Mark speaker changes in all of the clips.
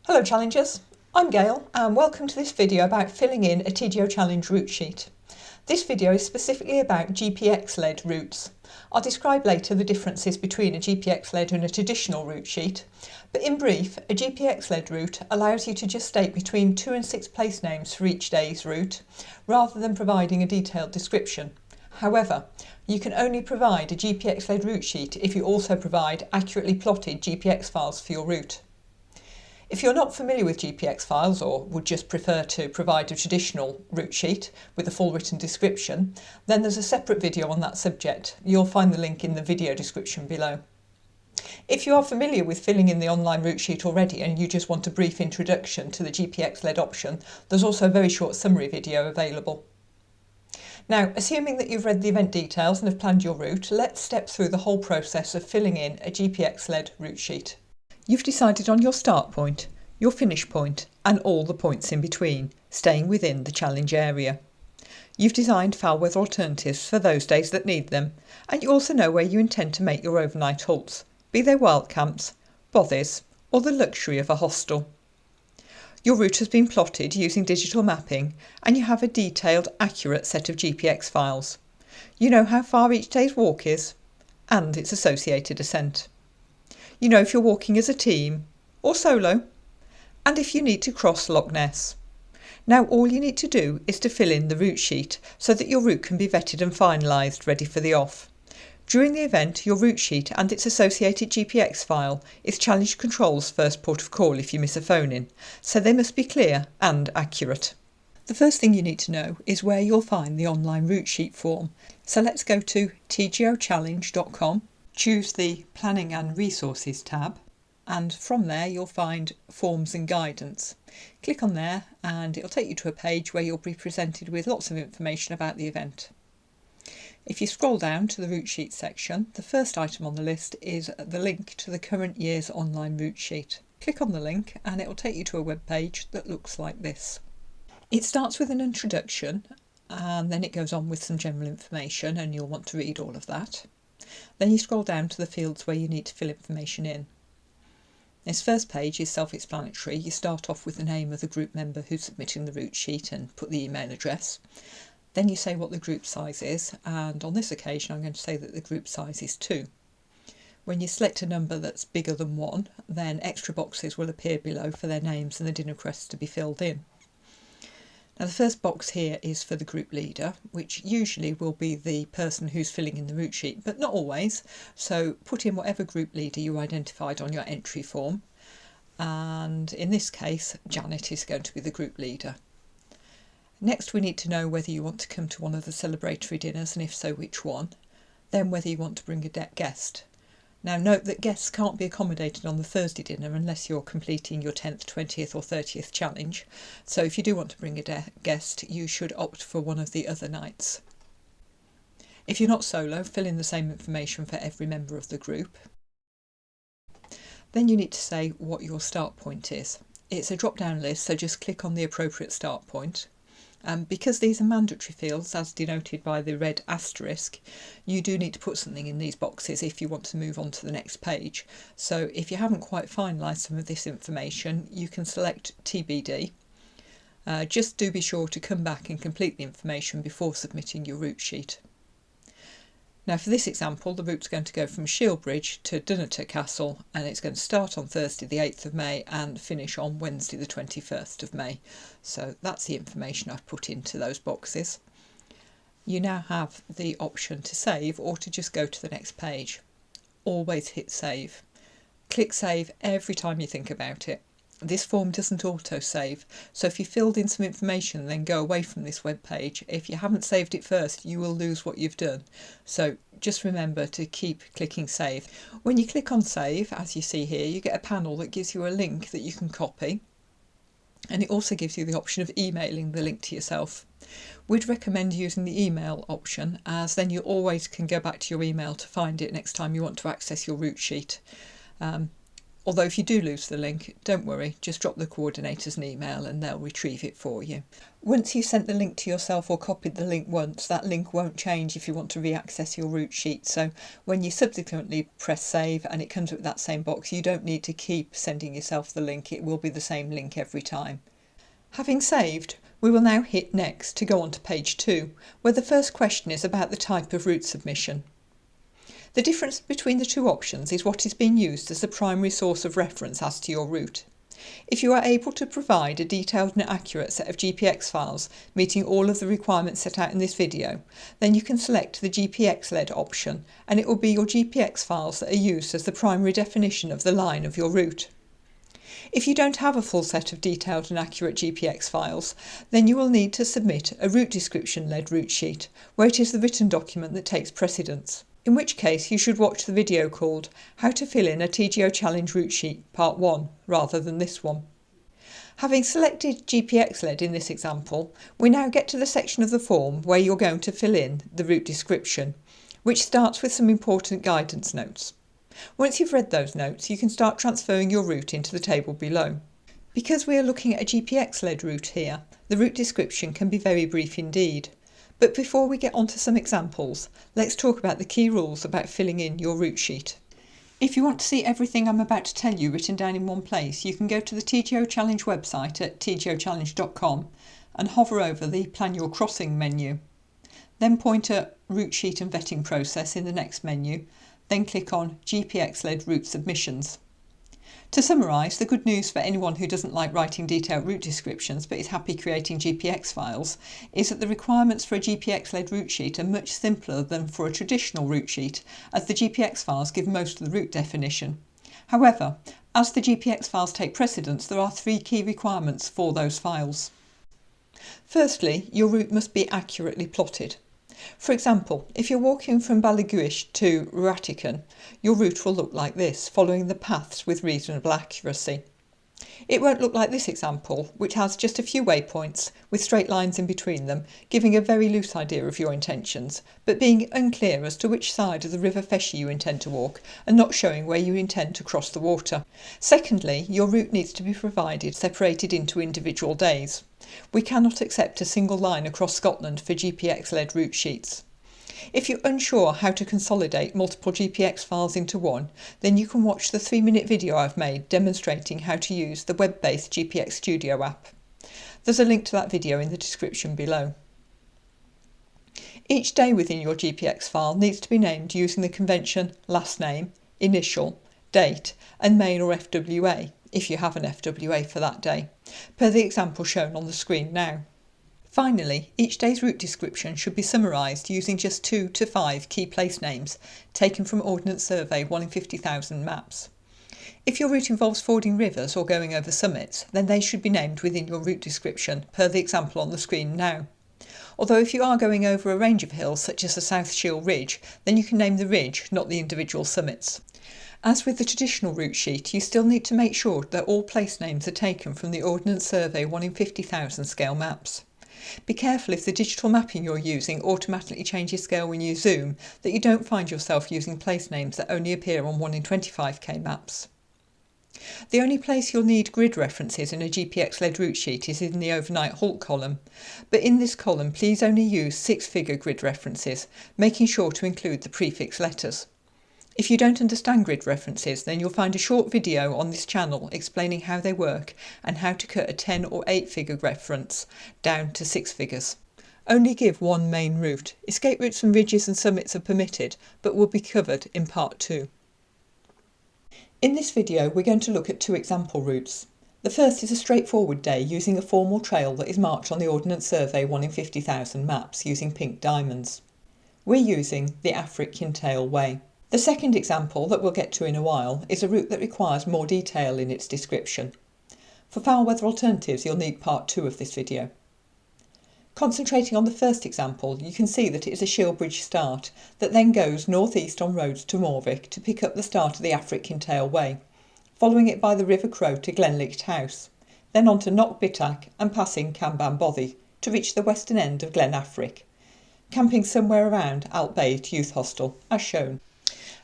Speaker 1: Hello challengers, I'm Gail and welcome to this video about filling in a TGO challenge route sheet. This video is specifically about GPX-led routes. I'll describe later the differences between a GPX-led and a traditional route sheet, but in brief, a GPX-led route allows you to just state between 2 and 6 place names for each day's route, rather than providing a detailed description. However, you can only provide a GPX-led route sheet if you also provide accurately plotted GPX files for your route. If you're not familiar with GPX files or would just prefer to provide a traditional route sheet with a full written description, then there's a separate video on that subject. You'll find the link in the video description below. If you are familiar with filling in the online route sheet already and you just want a brief introduction to the GPX-led option, there's also a very short summary video available. Now, assuming that you've read the event details and have planned your route, let's step through the whole process of filling in a GPX-led route sheet. You've decided on your start point, your finish point and all the points in between, staying within the challenge area. You've designed foul weather alternatives for those days that need them, and you also know where you intend to make your overnight halts, be they wild camps, bothies or the luxury of a hostel. Your route has been plotted using digital mapping and you have a detailed, accurate set of GPX files. You know how far each day's walk is and its associated ascent. You know if you're walking as a team or solo, and if you need to cross Loch Ness. Now all you need to do is to fill in the route sheet so that your route can be vetted and finalised, ready for the off. During the event, your route sheet and its associated GPX file is Challenge Control's first port of call if you miss a phone-in, so they must be clear and accurate. The first thing you need to know is where you'll find the online route sheet form. So let's go to tgochallenge.com. Choose the Planning and Resources tab, and from there you'll find Forms and Guidance. Click on there and it'll take you to a page where you'll be presented with lots of information about the event. If you scroll down to the route sheet section, the first item on the list is the link to the current year's online route sheet. Click on the link and it will take you to a web page that looks like this. It starts with an introduction and then it goes on with some general information, and you'll want to read all of that. Then you scroll down to the fields where you need to fill information in. This first page is self-explanatory. You start off with the name of the group member who's submitting the route sheet and put the email address. Then you say what the group size is, and on this occasion I'm going to say that the group size is 2. When you select a number that's bigger than 1, then extra boxes will appear below for their names and the dinner crusts to be filled in. Now the first box here is for the group leader, which usually will be the person who's filling in the route sheet, but not always. So put in whatever group leader you identified on your entry form. And in this case, Janet is going to be the group leader. Next we need to know whether you want to come to one of the celebratory dinners, and if so, which one. Then whether you want to bring a guest. Now note that guests can't be accommodated on the Thursday dinner unless you're completing your 10th, 20th or 30th challenge. So if you do want to bring a guest, you should opt for one of the other nights. If you're not solo, fill in the same information for every member of the group. Then you need to say what your start point is. It's a drop-down list, so just click on the appropriate start point. Because these are mandatory fields, as denoted by the red asterisk, you do need to put something in these boxes if you want to move on to the next page. So if you haven't quite finalised some of this information, you can select TBD. Just do be sure to come back and complete the information before submitting your route sheet. Now for this example, the route's going to go from Shieldbridge to Dunnottar Castle, and it's going to start on Thursday the 8th of May and finish on Wednesday the 21st of May. So that's the information I've put into those boxes. You now have the option to save or to just go to the next page. Always hit save. Click save every time you think about it. This form doesn't auto-save, so if you filled in some information then go away from this web page, if you haven't saved it first you will lose what you've done. So just remember to keep clicking save. When you click on save, as you see here, you get a panel that gives you a link that you can copy, and it also gives you the option of emailing the link to yourself. We'd recommend using the email option, as then you always can go back to your email to find it next time you want to access your route sheet. Although if you do lose the link, don't worry, just drop the coordinators an email and they'll retrieve it for you. Once you've sent the link to yourself or copied the link once, that link won't change if you want to re-access your route sheet. So when you subsequently press save and it comes with that same box, you don't need to keep sending yourself the link. It will be the same link every time. Having saved, we will now hit next to go on to page 2, where the first question is about the type of route submission. The difference between the two options is what is being used as the primary source of reference as to your route. If you are able to provide a detailed and accurate set of GPX files meeting all of the requirements set out in this video, then you can select the GPX-Led option and it will be your GPX files that are used as the primary definition of the line of your route. If you don't have a full set of detailed and accurate GPX files, then you will need to submit a route description-led route sheet, where it is the written document that takes precedence. In which case you should watch the video called How to Fill in a TGO Challenge Route Sheet Part 1 rather than this one. Having selected GPX-Led in this example, we now get to the section of the form where you're going to fill in the route description, which starts with some important guidance notes. Once you've read those notes, you can start transferring your route into the table below. Because we are looking at a GPX-led route here, the route description can be very brief indeed. But before we get on to some examples, let's talk about the key rules about filling in your route sheet. If you want to see everything I'm about to tell you written down in one place, you can go to the TGO Challenge website at tgochallenge.com and hover over the Plan Your Crossing menu. Then point at Route Sheet and Vetting Process in the next menu, then click on GPX-Led Route Submissions. To summarise, the good news for anyone who doesn't like writing detailed route descriptions but is happy creating GPX files is that the requirements for a GPX-led route sheet are much simpler than for a traditional route sheet, as the GPX files give most of the route definition. However, as the GPX files take precedence, there are 3 key requirements for those files. Firstly, your route must be accurately plotted. For example, if you're walking from Ballygouish to Ratican, your route will look like this, following the paths with reasonable accuracy. It won't look like this example, which has just a few waypoints with straight lines in between them, giving a very loose idea of your intentions, but being unclear as to which side of the River Feshy you intend to walk and not showing where you intend to cross the water. Secondly, your route needs to be provided separated into individual days. We cannot accept a single line across Scotland for GPX-led route sheets. If you're unsure how to consolidate multiple GPX files into one, then you can watch the 3-minute video I've made demonstrating how to use the web-based GPX Studio app. There's a link to that video in the description below. Each day within your GPX file needs to be named using the convention last name, initial, date and main or FWA, if you have an FWA for that day, per the example shown on the screen now. Finally, each day's route description should be summarised using just 2 to 5 key place names taken from Ordnance Survey 1 in 50,000 maps. If your route involves fording rivers or going over summits, then they should be named within your route description per the example on the screen now. Although if you are going over a range of hills such as the South Shield Ridge, then you can name the ridge, not the individual summits. As with the traditional route sheet, you still need to make sure that all place names are taken from the Ordnance Survey 1 in 50,000 scale maps. Be careful if the digital mapping you're using automatically changes scale when you zoom, that you don't find yourself using place names that only appear on 1 in 25k maps. The only place you'll need grid references in a GPX-led route sheet is in the overnight halt column, but in this column please only use 6-figure grid references, making sure to include the prefix letters. If you don't understand grid references, then you'll find a short video on this channel explaining how they work and how to cut a 10 or 8-figure reference down to 6 figures. Only give one main route. Escape routes from ridges and summits are permitted, but will be covered in part 2. In this video, we're going to look at 2 example routes. The first is a straightforward day using a formal trail that is marked on the Ordnance Survey 1 in 50,000 maps using pink diamonds. We're using the Afric Kintail Way. The second example, that we'll get to in a while, is a route that requires more detail in its description. For foul weather alternatives, you'll need part 2 of this video. Concentrating on the first example, you can see that it is a Shieldbridge start that then goes north-east on roads to Morvick to pick up the start of the Afric Kintail Way, following it by the River Crow to Glenlicht House, then on to Knockbitack and passing Camban Bothy to reach the western end of Glen Affric, camping somewhere around Alt Bay Youth Hostel, as shown.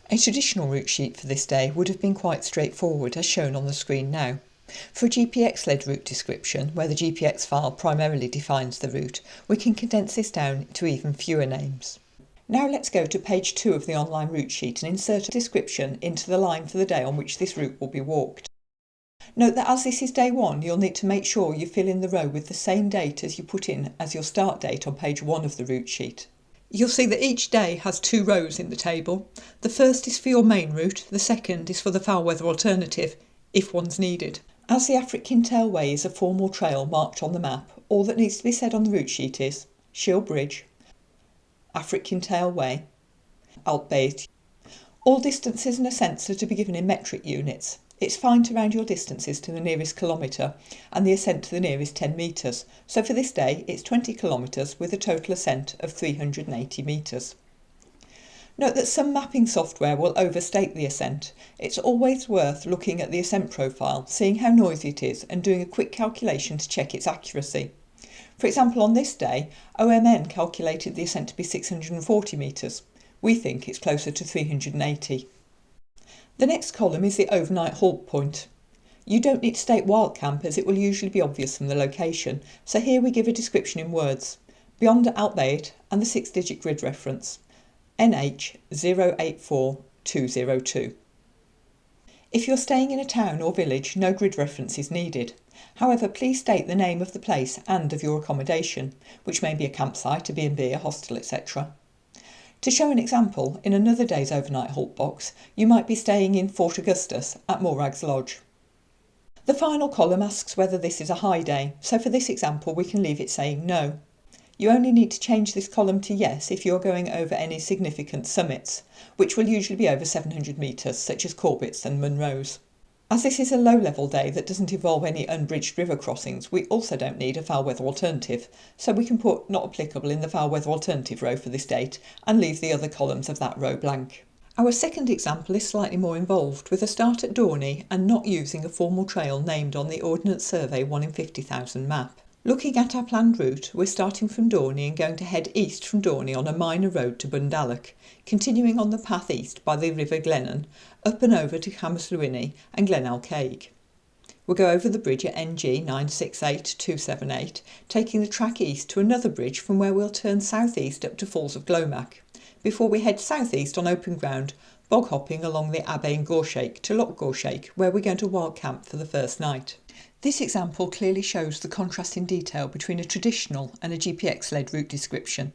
Speaker 1: A traditional route sheet for this day would have been quite straightforward as shown on the screen now. For a GPX-led route description, where the GPX file primarily defines the route, we can condense this down to even fewer names. Now let's go to page 2 of the online route sheet and insert a description into the line for the day on which this route will be walked. Note that as this is day 1, you'll need to make sure you fill in the row with the same date as you put in as your start date on page 1 of the route sheet. You'll see that each day has 2 rows in the table. The first is for your main route, the second is for the foul weather alternative, if one's needed. As the African Tail Way is a formal trail marked on the map, all that needs to be said on the route sheet is Shield Bridge, African Tail Way, Altbeit. All distances and ascents are to be given in metric units. It's fine to round your distances to the nearest kilometre and the ascent to the nearest 10 metres, so for this day it's 20 kilometres with a total ascent of 380 metres. Note that some mapping software will overstate the ascent. It's always worth looking at the ascent profile, seeing how noisy it is and doing a quick calculation to check its accuracy. For example, on this day, OMN calculated the ascent to be 640 metres. We think it's closer to 380. The next column is the overnight halt point. You don't need to state wild camp as it will usually be obvious from the location, so here we give a description in words, beyond Altbeit and the 6-digit grid reference, NH084202. If you're staying in a town or village, no grid reference is needed. However, please state the name of the place and of your accommodation, which may be a campsite, a B&B, a hostel, etc. To show an example, in another day's overnight halt box, you might be staying in Fort Augustus at Morag's Lodge. The final column asks whether this is a high day, so for this example we can leave it saying no. You only need to change this column to yes if you're going over any significant summits, which will usually be over 700 metres, such as Corbett's and Munro's. As this is a low-level day that doesn't involve any unbridged river crossings, we also don't need a foul weather alternative, so we can put not applicable in the foul weather alternative row for this date and leave the other columns of that row blank. Our second example is slightly more involved, with a start at Dorney and not using a formal trail named on the Ordnance Survey 1 in 50,000 map. Looking at our planned route, we're starting from Dorney and going to head east from Dorney on a minor road to Bundalloch, continuing on the path east by the River Glennon, up and over to Camusluini and Glenalcaig. We'll go over the bridge at NG 968278, taking the track east to another bridge from where we'll turn southeast up to Falls of Glomac, before we head southeast on open ground, bog hopping along the Abain Gorshake to Loch Gorshake, where we're going to wild camp for the first night. This example clearly shows the contrast in detail between a traditional and a GPX-led route description.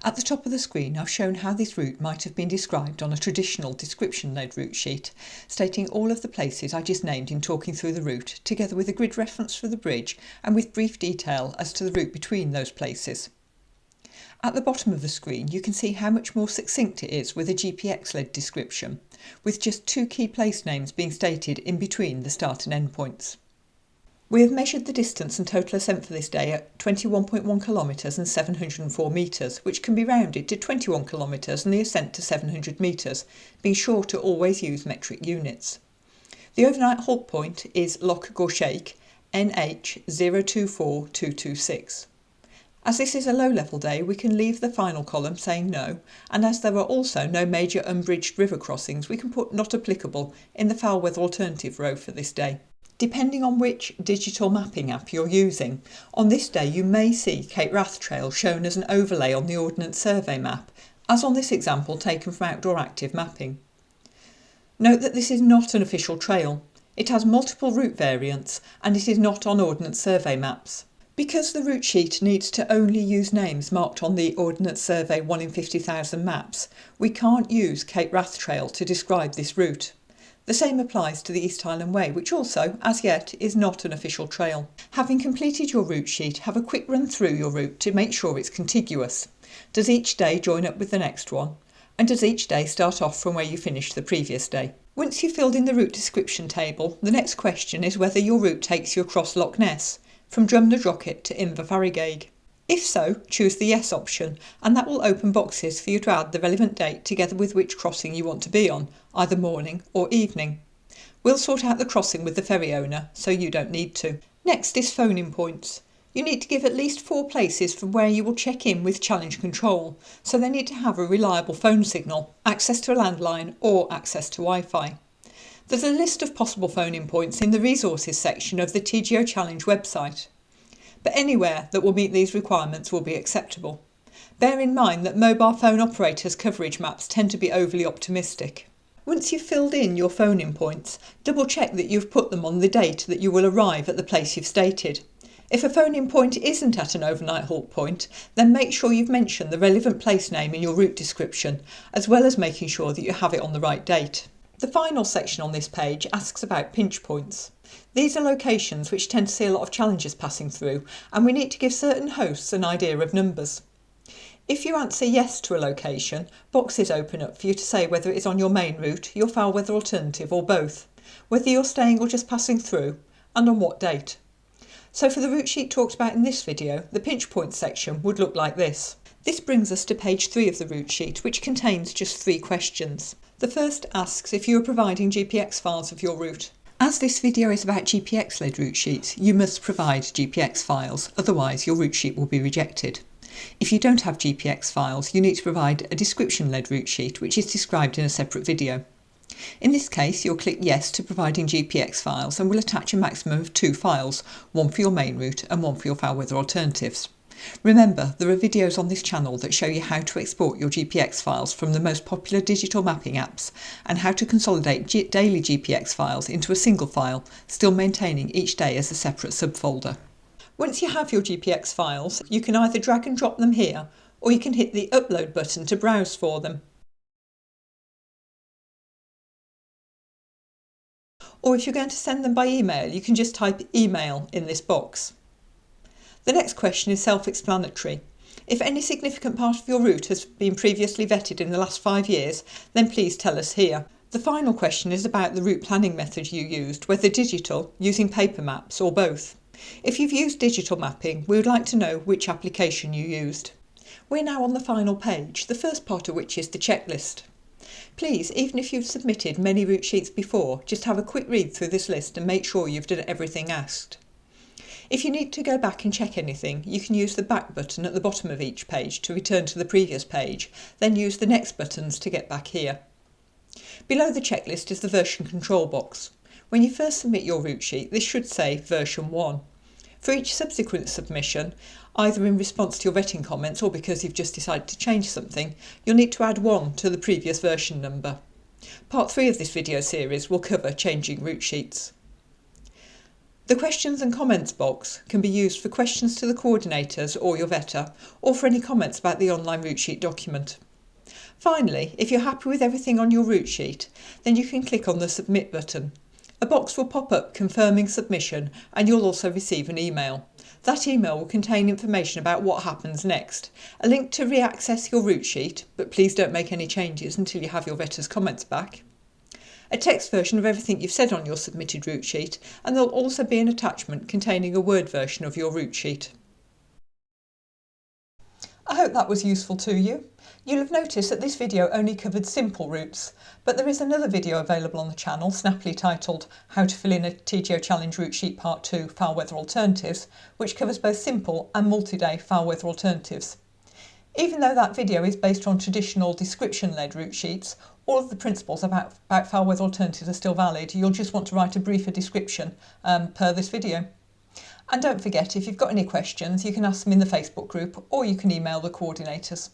Speaker 1: At the top of the screen I've shown how this route might have been described on a traditional description-led route sheet, stating all of the places I just named in talking through the route, together with a grid reference for the bridge and with brief detail as to the route between those places. At the bottom of the screen you can see how much more succinct it is with a GPX-led description, with just 2 key place names being stated in between the start and end points. We have measured the distance and total ascent for this day at 21.1 kilometres and 704 metres, which can be rounded to 21 kilometres and the ascent to 700 metres, being sure to always use metric units. The overnight halt point is Loch Gorshake, NH024226. As this is a low-level day, we can leave the final column saying no, and as there are also no major unbridged river crossings, we can put not applicable in the foul weather alternative row for this day. Depending on which digital mapping app you're using, on this day you may see Cape Wrath Trail shown as an overlay on the Ordnance Survey map, as on this example taken from Outdoor Active Mapping. Note that this is not an official trail. It has multiple route variants and it is not on Ordnance Survey maps. Because the route sheet needs to only use names marked on the Ordnance Survey 1 in 50,000 maps, we can't use Cape Wrath Trail to describe this route. The same applies to the East Highland Way, which also, as yet, is not an official trail. Having completed your route sheet, have a quick run through your route to make sure it's contiguous. Does each day join up with the next one? And does each day start off from where you finished the previous day? Once you've filled in the route description table, the next question is whether your route takes you across Loch Ness, from Drumnadrochit to Inverfarigig. If so, choose the Yes option, and that will open boxes for you to add the relevant date together with which crossing you want to be on, either morning or evening. We'll sort out the crossing with the ferry owner, so you don't need to. Next is phoning points. You need to give at least 4 places from where you will check in with challenge control, so they need to have a reliable phone signal, access to a landline or access to Wi-Fi. There's a list of possible phone-in points in the resources section of the TGO Challenge website, but anywhere that will meet these requirements will be acceptable. Bear in mind that mobile phone operators' coverage maps tend to be overly optimistic. Once you've filled in your phone-in points, double check that you've put them on the date that you will arrive at the place you've stated. If a phone-in point isn't at an overnight halt point, then make sure you've mentioned the relevant place name in your route description, as well as making sure that you have it on the right date. The final section on this page asks about pinch points. These are locations which tend to see a lot of challenges passing through, and we need to give certain hosts an idea of numbers. If you answer yes to a location, boxes open up for you to say whether it is on your main route, your foul weather alternative or both, whether you're staying or just passing through, and on what date. So for the route sheet talked about in this video, the pinch point section would look like this. This brings us to page 3 of the route sheet, which contains just 3 questions. The first asks if you are providing GPX files of your route. As this video is about GPX-led route sheets, you must provide GPX files, otherwise your route sheet will be rejected. If you don't have GPX files, you need to provide a description-led route sheet, which is described in a separate video. In this case, you'll click yes to providing GPX files and will attach a maximum of 2 files, one for your main route and one for your foul weather alternatives. Remember, there are videos on this channel that show you how to export your GPX files from the most popular digital mapping apps and how to consolidate daily GPX files into a single file, still maintaining each day as a separate subfolder. Once you have your GPX files, you can either drag and drop them here, or you can hit the upload button to browse for them. Or if you're going to send them by email, you can just type email in this box. The next question is self-explanatory. If any significant part of your route has been previously vetted in the last 5 years, then please tell us here. The final question is about the route planning method you used, whether digital, using paper maps, or both. If you've used digital mapping, we would like to know which application you used. We're now on the final page, the first part of which is the checklist. Please, even if you've submitted many route sheets before, just have a quick read through this list and make sure you've done everything asked. If you need to go back and check anything, you can use the back button at the bottom of each page to return to the previous page, then use the next buttons to get back here. Below the checklist is the version control box. When you first submit your route sheet, this should say version 1. For each subsequent submission, either in response to your vetting comments or because you've just decided to change something, you'll need to add 1 to the previous version number. Part 3 of this video series will cover changing route sheets. The questions and comments box can be used for questions to the coordinators or your vetter, or for any comments about the online route sheet document. Finally, if you're happy with everything on your route sheet, then you can click on the Submit button. A box will pop up confirming submission, and you'll also receive an email. That email will contain information about what happens next, a link to re-access your route sheet, but please don't make any changes until you have your vetter's comments back, a text version of everything you've said on your submitted route sheet, and there'll also be an attachment containing a Word version of your route sheet. I hope that was useful to you. You'll have noticed that this video only covered simple routes, but there is another video available on the channel, snappily titled How to Fill in a TGO Challenge Route Sheet Part 2 Foul Weather Alternatives, which covers both simple and multi-day foul weather alternatives. Even though that video is based on traditional description-led route sheets, all of the principles about foul weather alternatives are still valid. You'll just want to write a briefer description per this video. And don't forget, if you've got any questions, you can ask them in the Facebook group or you can email the coordinators.